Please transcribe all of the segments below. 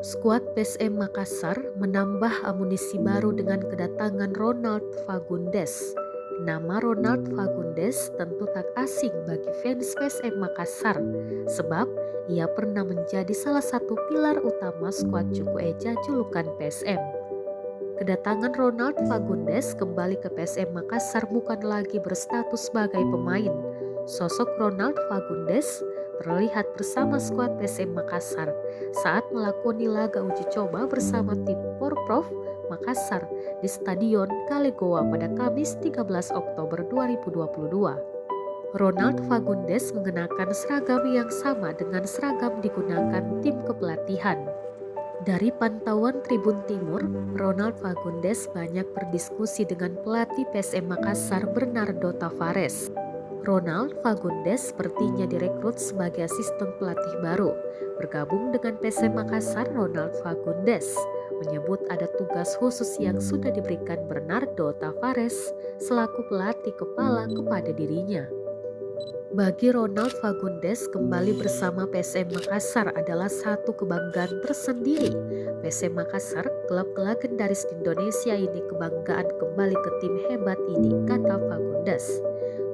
Skuad PSM Makassar menambah amunisi baru dengan kedatangan Ronald Fagundes. Nama Ronald Fagundes tentu tak asing bagi fans PSM Makassar, sebab ia pernah menjadi salah satu pilar utama skuad Cuku Eja julukan PSM. Kedatangan Ronald Fagundes kembali ke PSM Makassar bukan lagi berstatus sebagai pemain. Sosok Ronald Fagundes terlihat bersama skuad PSM Makassar saat melakoni laga uji coba bersama tim Porprov Makassar di Stadion Kalegoa pada Kamis 13 Oktober 2022. Ronald Fagundes mengenakan seragam yang sama dengan seragam digunakan tim kepelatihan. Dari pantauan Tribun Timur, Ronald Fagundes banyak berdiskusi dengan pelatih PSM Makassar Bernardo Tavares. Ronald Fagundes sepertinya direkrut sebagai asisten pelatih baru. Bergabung dengan PSM Makassar, Ronald Fagundes menyebut ada tugas khusus yang sudah diberikan Bernardo Tavares selaku pelatih kepala kepada dirinya. Bagi Ronald Fagundes, kembali bersama PSM Makassar adalah satu kebanggaan tersendiri. PSM Makassar, klub legendaris Indonesia ini kebanggaan kembali ke tim hebat ini, kata Fagundes.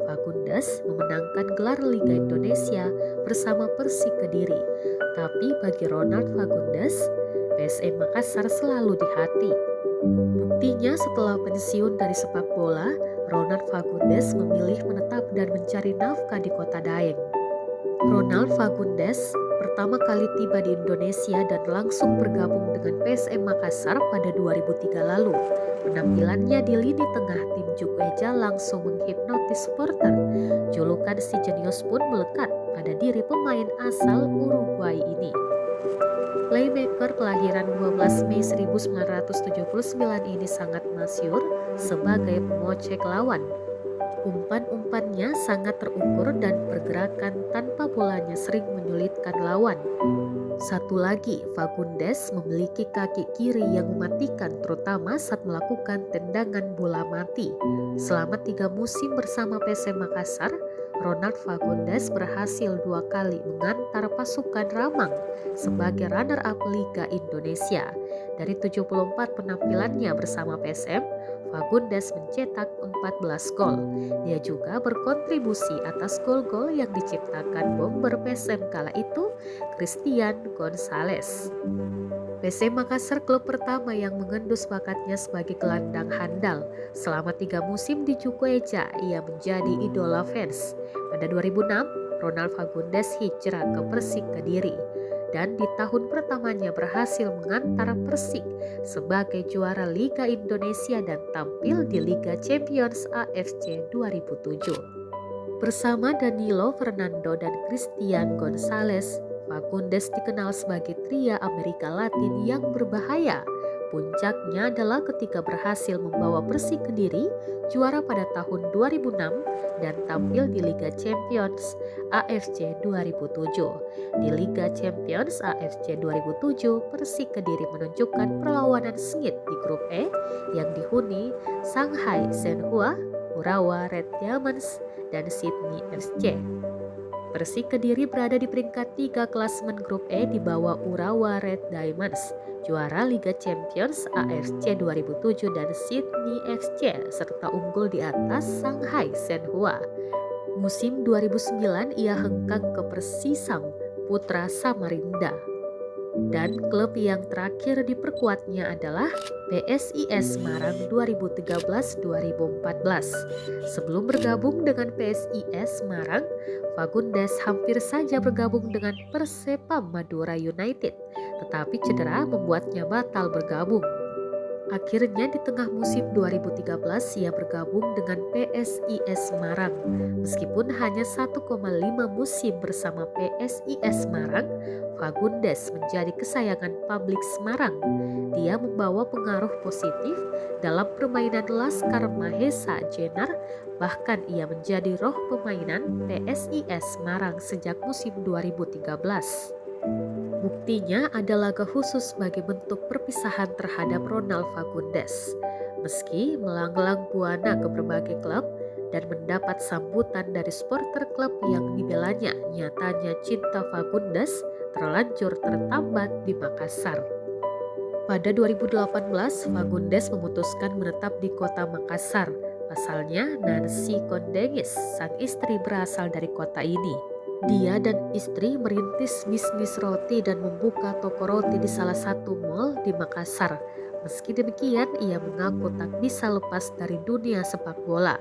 Fagundes memenangkan gelar Liga Indonesia bersama Persik Kediri. Tapi bagi Ronald Fagundes, PSM Makassar selalu di hati. Buktinya setelah pensiun dari sepak bola, Ronald Fagundes memilih menetap dan mencari nafkah di kota Daeng. Ronald Fagundes pertama kali tiba di Indonesia dan langsung bergabung dengan PSM Makassar pada 2003 lalu. Penampilannya di lini tengah tim Cuku Eja langsung menghipnotis supporter. Julukan si jenius pun melekat pada diri pemain asal Uruguay ini. Playmaker kelahiran 12 Mei 1979 ini sangat masyhur sebagai pengocek lawan. Umpan-umpannya sangat terukur dan pergerakan tanpa bolanya sering menyulitkan lawan. Satu lagi, Fagundes memiliki kaki kiri yang mematikan terutama saat melakukan tendangan bola mati. Selama 3 musim bersama PSM Makassar, Ronald Fagundes berhasil 2 kali mengantar pasukan Ramang sebagai runner-up Liga Indonesia. Dari 74 penampilannya bersama PSM, Fagundes mencetak 14 gol. Dia juga berkontribusi atas gol-gol yang diciptakan bomber PSM kala itu, Christian Gonzalez. PSM Makassar klub pertama yang mengendus bakatnya sebagai gelandang handal. Selama 3 musim di Cuku Eja, ia menjadi idola fans. Pada 2006, Ronald Fagundes hijrah ke Persik Kediri. Dan di tahun pertamanya berhasil mengantar Persik sebagai juara Liga Indonesia dan tampil di Liga Champions AFC 2007. Bersama Danilo Fernando dan Christian Gonzalez, Fagundes dikenal sebagai tria Amerika Latin yang berbahaya. Puncaknya adalah ketika berhasil membawa Persik Kediri juara pada tahun 2006 dan tampil di Liga Champions AFC 2007. Di Liga Champions AFC 2007, Persik Kediri menunjukkan perlawanan sengit di grup E yang dihuni Shanghai Shenhua, Urawa Red Diamonds, dan Sydney FC. Persik Kediri berada di peringkat 3 klasemen grup E di bawah Urawa Red Diamonds, juara Liga Champions AFC 2007 dan Sydney FC, serta unggul di atas Shanghai Shenhua. Musim 2009 ia hengkang ke Persisam Putra Samarinda. Dan klub yang terakhir diperkuatnya adalah PSIS Semarang 2013-2014. Sebelum bergabung dengan PSIS Semarang, Fagundes hampir saja bergabung dengan Persepam Madura United, tetapi cedera membuatnya batal bergabung. Akhirnya di tengah musim 2013 ia bergabung dengan PSIS Semarang. Meskipun hanya 1,5 musim bersama PSIS Semarang, Fagundes menjadi kesayangan publik Semarang. Dia membawa pengaruh positif dalam permainan Laskar Mahesa Jenar, bahkan ia menjadi roh permainan PSIS Semarang sejak musim 2013. Buktinya ada laga khusus sebagai bentuk perpisahan terhadap Ronald Fagundes. Meski melanglang buana ke berbagai klub dan mendapat sambutan dari supporter klub yang dibelanya, nyatanya cinta Fagundes terlanjur tertambat di Makassar. Pada 2018, Fagundes memutuskan menetap di kota Makassar. Pasalnya, Nancy Kondengis, sang istri berasal dari kota ini. Dia dan istri merintis bisnis roti dan membuka toko roti di salah satu mal di Makassar. Meski demikian, ia mengaku tak bisa lepas dari dunia sepak bola.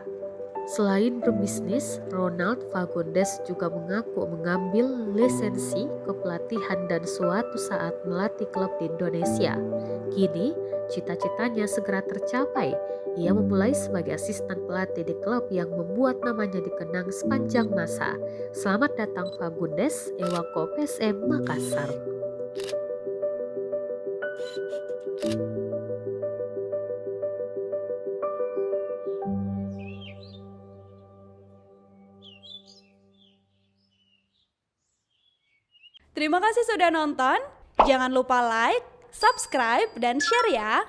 Selain berbisnis, Ronald Fagundes juga mengaku mengambil lisensi kepelatihan dan suatu saat melatih klub di Indonesia. Kini, cita-citanya segera tercapai. Ia memulai sebagai asisten pelatih di klub yang membuat namanya dikenang sepanjang masa. Selamat datang Fagundes, Ewako PSM Makassar. Terima kasih sudah nonton. Jangan lupa like, subscribe, dan share ya.